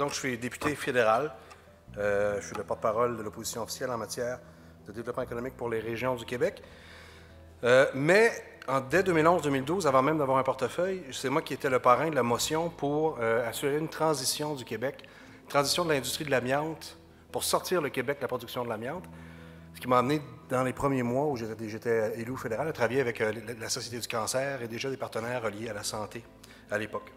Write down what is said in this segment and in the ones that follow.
Donc, je suis député fédéral. Je suis le porte-parole de l'opposition officielle en matière de développement économique pour les régions du Québec. Mais dès 2011-2012, avant même d'avoir un portefeuille, c'est moi qui étais le parrain de la motion pour assurer une transition du Québec, une transition de l'industrie de l'amiante pour sortir le Québec de la production de l'amiante, ce qui m'a amené dans les premiers mois où j'étais élu fédéral à travailler avec la Société du cancer et déjà des partenaires reliés à la santé à l'époque.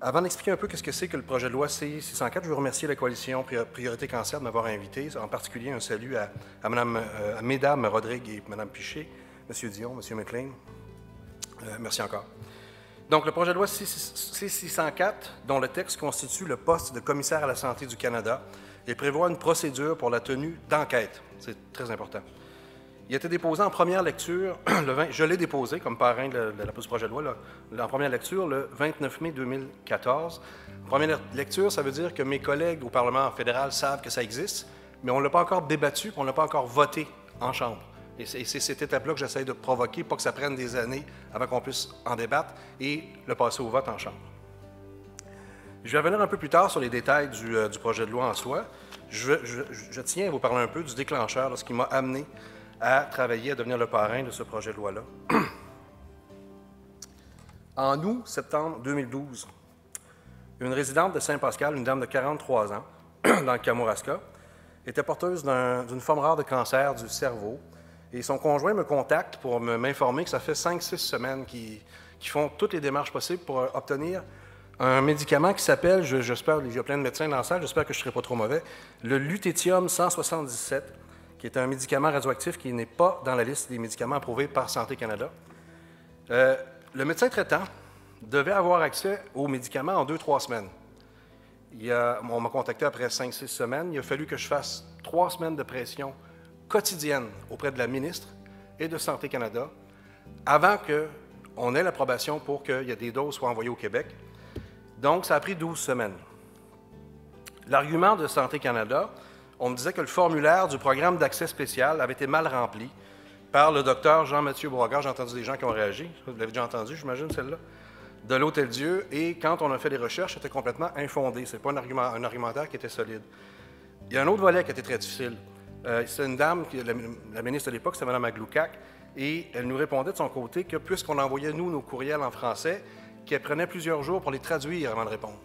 Avant d'expliquer un peu ce que c'est que le projet de loi C-604, je veux remercier la coalition Priorité Cancer de m'avoir invité, en particulier un salut à Mesdames Rodrigue et Mme Piché, M. Dion, M. McLean. Merci encore. Donc, le projet de loi C-604, dont le texte constitue le poste de commissaire à la santé du Canada et prévoit une procédure pour la tenue d'enquête. C'est très important. Il a été déposé en première lecture, je l'ai déposé comme parrain de ce projet de loi, en première lecture le 29 mai 2014. Première lecture, ça veut dire que mes collègues au Parlement fédéral savent que ça existe, mais on ne l'a pas encore débattu, on ne l'a pas encore voté en Chambre. Et c'est cette étape-là que j'essaie de provoquer, pas que ça prenne des années avant qu'on puisse en débattre et le passer au vote en Chambre. Je vais revenir un peu plus tard sur les détails du projet de loi en soi. Je tiens à vous parler un peu du déclencheur, ce qui m'a amené à travailler, à devenir le parrain de ce projet de loi-là. En août-septembre 2012, une résidente de Saint-Pascal, une dame de 43 ans, dans le Kamouraska, était porteuse d'une forme rare de cancer du cerveau. Et son conjoint me contacte pour m'informer que ça fait 5-6 semaines qu'ils font toutes les démarches possibles pour obtenir un médicament qui s'appelle, j'espère, il y a plein de médecins dans la salle, j'espère que je ne serai pas trop mauvais, le lutetium 177, qui est un médicament radioactif qui n'est pas dans la liste des médicaments approuvés par Santé Canada. Le médecin traitant devait avoir accès aux médicaments en 2-3 semaines. On m'a contacté après 5-6 semaines. Il a fallu que je fasse 3 semaines de pression quotidienne auprès de la ministre et de Santé Canada avant qu'on ait l'approbation pour qu'il y ait des doses soient envoyées au Québec. Donc, ça a pris 12 semaines. L'argument de Santé Canada, on me disait que le formulaire du programme d'accès spécial avait été mal rempli par le docteur Jean-Mathieu Boisgard. J'ai entendu des gens qui ont réagi. Vous l'avez déjà entendu, j'imagine, celle-là, de l'Hôtel-Dieu. Et quand on a fait les recherches, c'était complètement infondé. Ce n'est pas un argumentaire qui était solide. Il y a un autre volet qui a été très difficile. C'est une dame, la ministre de l'époque, c'est Mme Agloucac, et elle nous répondait de son côté que puisqu'on envoyait, nous, nos courriels en français, qu'elle prenait plusieurs jours pour les traduire avant de répondre.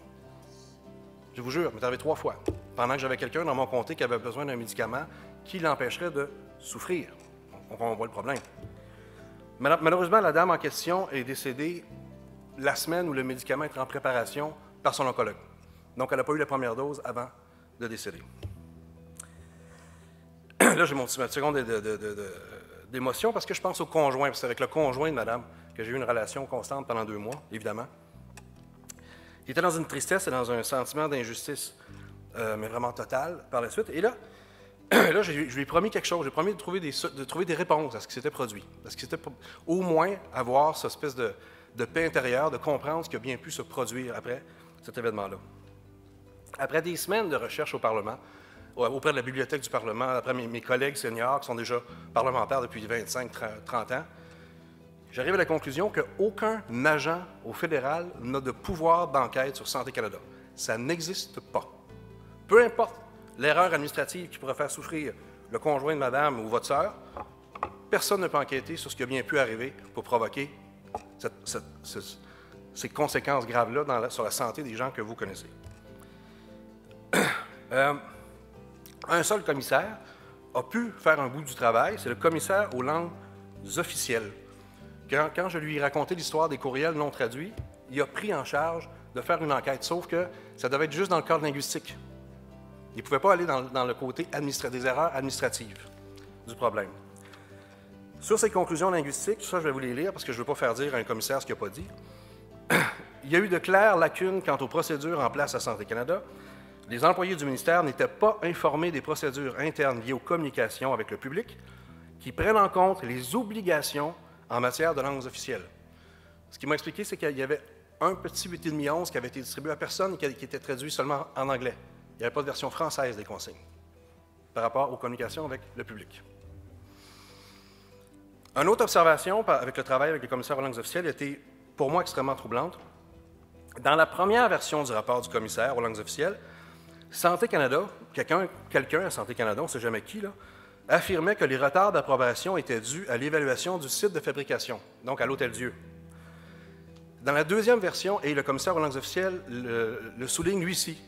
Je vous jure, m'est arrivé 3 fois, pendant que j'avais quelqu'un dans mon comté qui avait besoin d'un médicament qui l'empêcherait de souffrir. On voit le problème. Malheureusement, la dame en question est décédée la semaine où le médicament était en préparation par son oncologue. Donc, elle n'a pas eu la première dose avant de décéder. Là, j'ai mon petit seconde d'émotion parce que je pense au conjoint. C'est avec le conjoint de madame que j'ai eu une relation constante pendant 2 mois, évidemment. Il était dans une tristesse et dans un sentiment d'injustice, mais vraiment total, par la suite. Et là, je lui ai promis quelque chose. J'ai promis de trouver des réponses à ce qui s'était produit. Parce que c'était au moins avoir cette espèce de paix intérieure, de comprendre ce qui a bien pu se produire après cet événement-là. Après des semaines de recherche au Parlement, auprès de la Bibliothèque du Parlement, après mes collègues seniors qui sont déjà parlementaires depuis 25-30 ans, j'arrive à la conclusion qu'aucun agent au fédéral n'a de pouvoir d'enquête sur Santé Canada. Ça n'existe pas. Peu importe l'erreur administrative qui pourrait faire souffrir le conjoint de madame ou votre sœur, personne ne peut enquêter sur ce qui a bien pu arriver pour provoquer ces conséquences graves-là sur la santé des gens que vous connaissez. Un seul commissaire a pu faire un bout du travail, c'est le commissaire aux langues officielles. Quand je lui ai raconté l'histoire des courriels non traduits, il a pris en charge de faire une enquête, sauf que ça devait être juste dans le cadre linguistique. Il ne pouvait pas aller dans le côté des erreurs administratives du problème. Sur ces conclusions linguistiques, ça je vais vous les lire parce que je ne veux pas faire dire à un commissaire ce qu'il n'a pas dit. Il y a eu de claires lacunes quant aux procédures en place à Santé Canada. Les employés du ministère n'étaient pas informés des procédures internes liées aux communications avec le public qui prennent en compte les obligations en matière de langues officielles. Ce qu'il m'a expliqué, c'est qu'il y avait un petit 8,5-11 qui avait été distribué à personne et qui était traduit seulement en anglais. Il n'y avait pas de version française des consignes par rapport aux communications avec le public. Une autre observation avec le travail avec les commissaires aux langues officielles était pour moi extrêmement troublante. Dans la première version du rapport du commissaire aux langues officielles, Santé Canada, quelqu'un à Santé Canada, on ne sait jamais qui, là, affirmait que les retards d'approbation étaient dus à l'évaluation du site de fabrication, donc à l'Hôtel-Dieu. Dans la deuxième version, et le commissaire aux langues officielles le souligne lui-ci,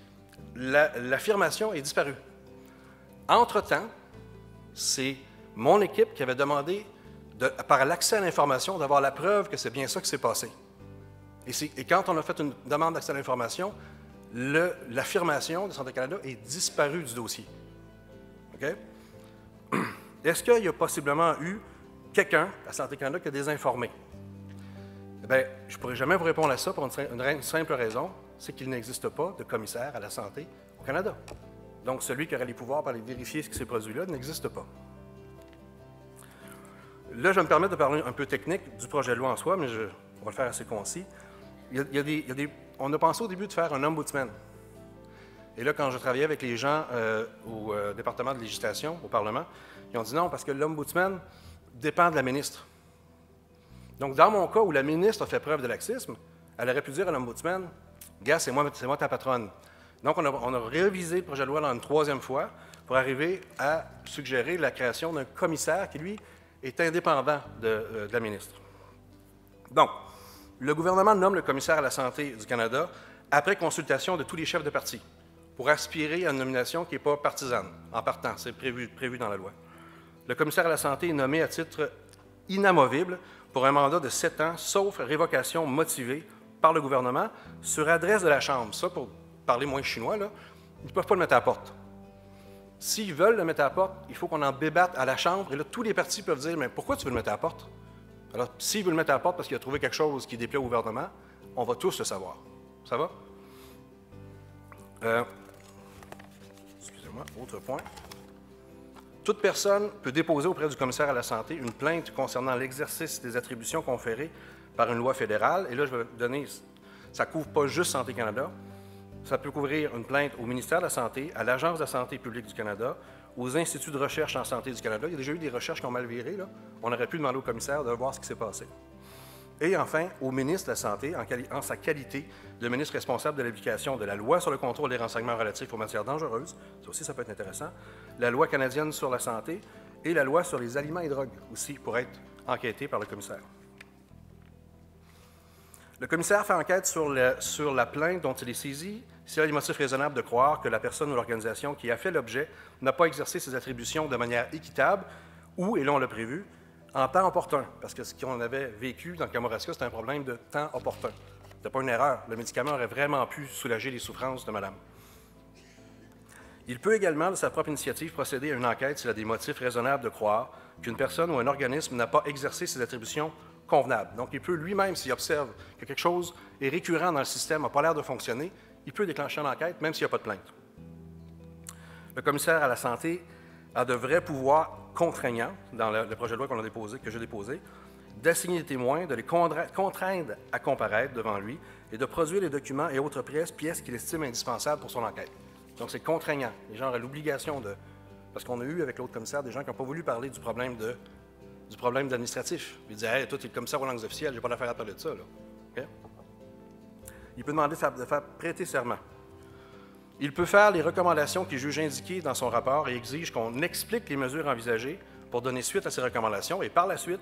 l'affirmation est disparue. Entre-temps, c'est mon équipe qui avait demandé, par l'accès à l'information, d'avoir la preuve que c'est bien ça qui s'est passé. Et quand on a fait une demande d'accès à l'information, l'affirmation de Santé Canada est disparue du dossier. OK? Est-ce qu'il y a possiblement eu quelqu'un à Santé Canada qui a désinformé? Bien, je ne pourrais jamais vous répondre à ça pour une simple raison, c'est qu'il n'existe pas de commissaire à la santé au Canada. Donc, celui qui aurait les pouvoirs pour aller vérifier ce qui s'est produit là n'existe pas. Là, je vais me permettre de parler un peu technique du projet de loi en soi, mais on va le faire assez concis. On a pensé au début de faire un ombudsman. Et là, quand je travaillais avec les gens au département de législation, au Parlement, ils ont dit non, parce que l'ombudsman dépend de la ministre. Donc, dans mon cas où la ministre a fait preuve de laxisme, elle aurait pu dire à l'ombudsman, « Gars, c'est moi ta patronne. » Donc, on a révisé le projet de loi une troisième fois pour arriver à suggérer la création d'un commissaire qui, lui, est indépendant de la ministre. Donc, le gouvernement nomme le commissaire à la santé du Canada après consultation de tous les chefs de parti pour aspirer à une nomination qui n'est pas partisane, en partant, c'est prévu dans la loi. Le commissaire à la santé est nommé à titre inamovible pour un mandat de 7 ans, sauf révocation motivée par le gouvernement sur adresse de la Chambre. Ça, pour parler moins chinois, là, ils ne peuvent pas le mettre à la porte. S'ils veulent le mettre à la porte, il faut qu'on en débatte à la Chambre, et là, tous les partis peuvent dire « Mais pourquoi tu veux le mettre à la porte? » Alors, s'il veut le mettre à la porte parce qu'il a trouvé quelque chose qui déplaît au gouvernement, on va tous le savoir. Ça va? Excusez-moi, autre point. Toute personne peut déposer auprès du commissaire à la santé une plainte concernant l'exercice des attributions conférées par une loi fédérale. Et là, je vais donner, ça ne couvre pas juste Santé Canada, ça peut couvrir une plainte au ministère de la Santé, à l'Agence de la santé publique du Canada, aux instituts de recherche en santé du Canada. Il y a déjà eu des recherches qui ont mal viré, là. On aurait pu demander au commissaire de voir ce qui s'est passé. Et enfin, au ministre de la Santé, en sa qualité de ministre responsable de l'application de la loi sur le contrôle des renseignements relatifs aux matières dangereuses, ça aussi ça peut être intéressant, la loi canadienne sur la santé et la loi sur les aliments et drogues aussi pour être enquêté par le commissaire. Le commissaire fait enquête sur la plainte dont il est saisi s'il y a des motifs raisonnables de croire que la personne ou l'organisation qui a fait l'objet n'a pas exercé ses attributions de manière équitable ou, et là on l'a prévu, en temps opportun, parce que ce qu'on avait vécu dans le Kamouraska, c'était un problème de temps opportun. Ce n'était pas une erreur. Le médicament aurait vraiment pu soulager les souffrances de madame. Il peut également, de sa propre initiative, procéder à une enquête s'il a des motifs raisonnables de croire qu'une personne ou un organisme n'a pas exercé ses attributions convenables. Donc, il peut lui-même, s'il observe que quelque chose est récurrent dans le système, n'a pas l'air de fonctionner, il peut déclencher une enquête, même s'il n'y a pas de plainte. Le commissaire à la santé a de vrais pouvoirs contraignants dans le projet de loi que j'ai déposé, d'assigner des témoins, de les contraindre à comparaître devant lui et de produire les documents et autres pièces qu'il estime indispensables pour son enquête. Donc, c'est contraignant. Les gens auraient l'obligation de... Parce qu'on a eu, avec l'autre commissaire, des gens qui n'ont pas voulu parler du problème administratif. Ils disaient « Hey, toi, tu es le commissaire aux langues officielles, je n'ai pas d'affaire à parler de ça. » Okay? Il peut demander de faire prêter serment. Il peut faire les recommandations qu'il juge indiquées dans son rapport et exige qu'on explique les mesures envisagées pour donner suite à ces recommandations. Et par la suite,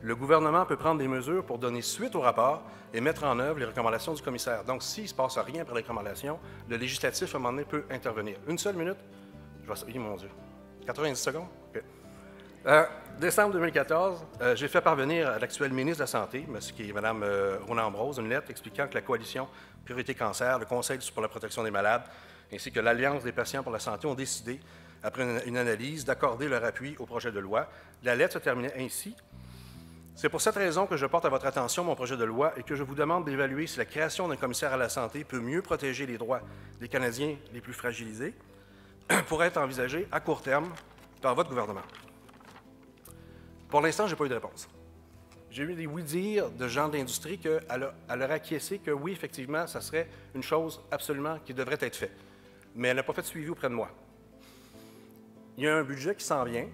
le gouvernement peut prendre des mesures pour donner suite au rapport et mettre en œuvre les recommandations du commissaire. Donc, s'il ne se passe rien après les recommandations, le législatif, à un moment donné, peut intervenir. Une seule minute? Oui, mon Dieu. 90 secondes? OK. Décembre 2014, j'ai fait parvenir à l'actuel ministre de la Santé, qui est Mme Rona Ambrose, une lettre expliquant que la coalition Priorité Cancer, le Conseil pour la protection des malades, ainsi que l'Alliance des patients pour la santé ont décidé, après une analyse, d'accorder leur appui au projet de loi. La lettre se terminait ainsi. C'est pour cette raison que je porte à votre attention mon projet de loi et que je vous demande d'évaluer si la création d'un commissaire à la santé peut mieux protéger les droits des Canadiens les plus fragilisés pour être envisagée à court terme par votre gouvernement. Pour l'instant, je n'ai pas eu de réponse. J'ai eu des oui-dire de gens de l'industrie qu'elle leur a acquiescé que oui, effectivement, ça serait une chose absolument qui devrait être faite. Mais elle n'a pas fait de suivi auprès de moi. Il y a un budget qui s'en vient.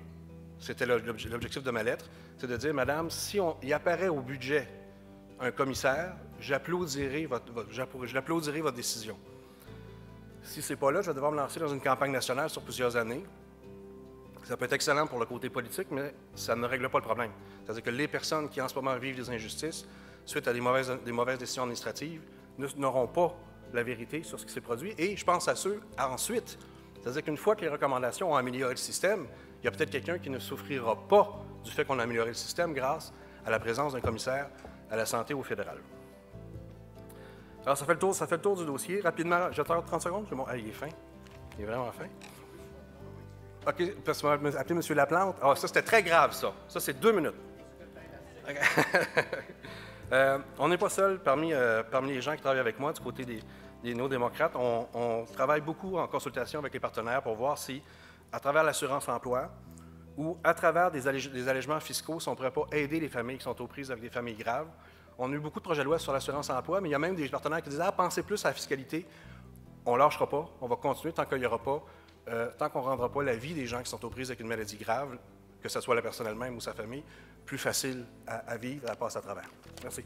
C'était l'objectif de ma lettre, c'est de dire, Madame, si il apparaît au budget un commissaire, j'applaudirai votre décision. Si ce n'est pas là, je vais devoir me lancer dans une campagne nationale sur plusieurs années. Ça peut être excellent pour le côté politique, mais ça ne règle pas le problème. C'est-à-dire que les personnes qui en ce moment vivent des injustices suite à des mauvaises décisions administratives n'auront pas la vérité sur ce qui s'est produit. Et je pense à ceux ensuite. C'est-à-dire qu'une fois que les recommandations ont amélioré le système, il y a peut-être quelqu'un qui ne souffrira pas du fait qu'on a amélioré le système grâce à la présence d'un commissaire à la santé au fédéral. Alors, ça fait le tour du dossier. Rapidement, j'attends 30 secondes. Ah, il est fin. Il est vraiment fin. OK, parce que vous m'avez appelé M. Laplante. Ah, ça, c'était très grave, ça. Ça, c'est 2 minutes. On n'est pas seul parmi les gens qui travaillent avec moi du côté des néo-démocrates. On travaille beaucoup en consultation avec les partenaires pour voir si, à travers l'assurance-emploi ou à travers des allègements fiscaux, si on ne pourrait pas aider les familles qui sont aux prises avec des familles graves. On a eu beaucoup de projets de loi sur l'assurance-emploi, mais il y a même des partenaires qui disent « Ah, pensez plus à la fiscalité. » On ne lâchera pas. On va continuer tant qu'il n'y aura pas, tant qu'on ne rendra pas la vie des gens qui sont aux prises avec une maladie grave, que ce soit la personne elle-même ou sa famille, plus facile à vivre et à passer à travers. Merci.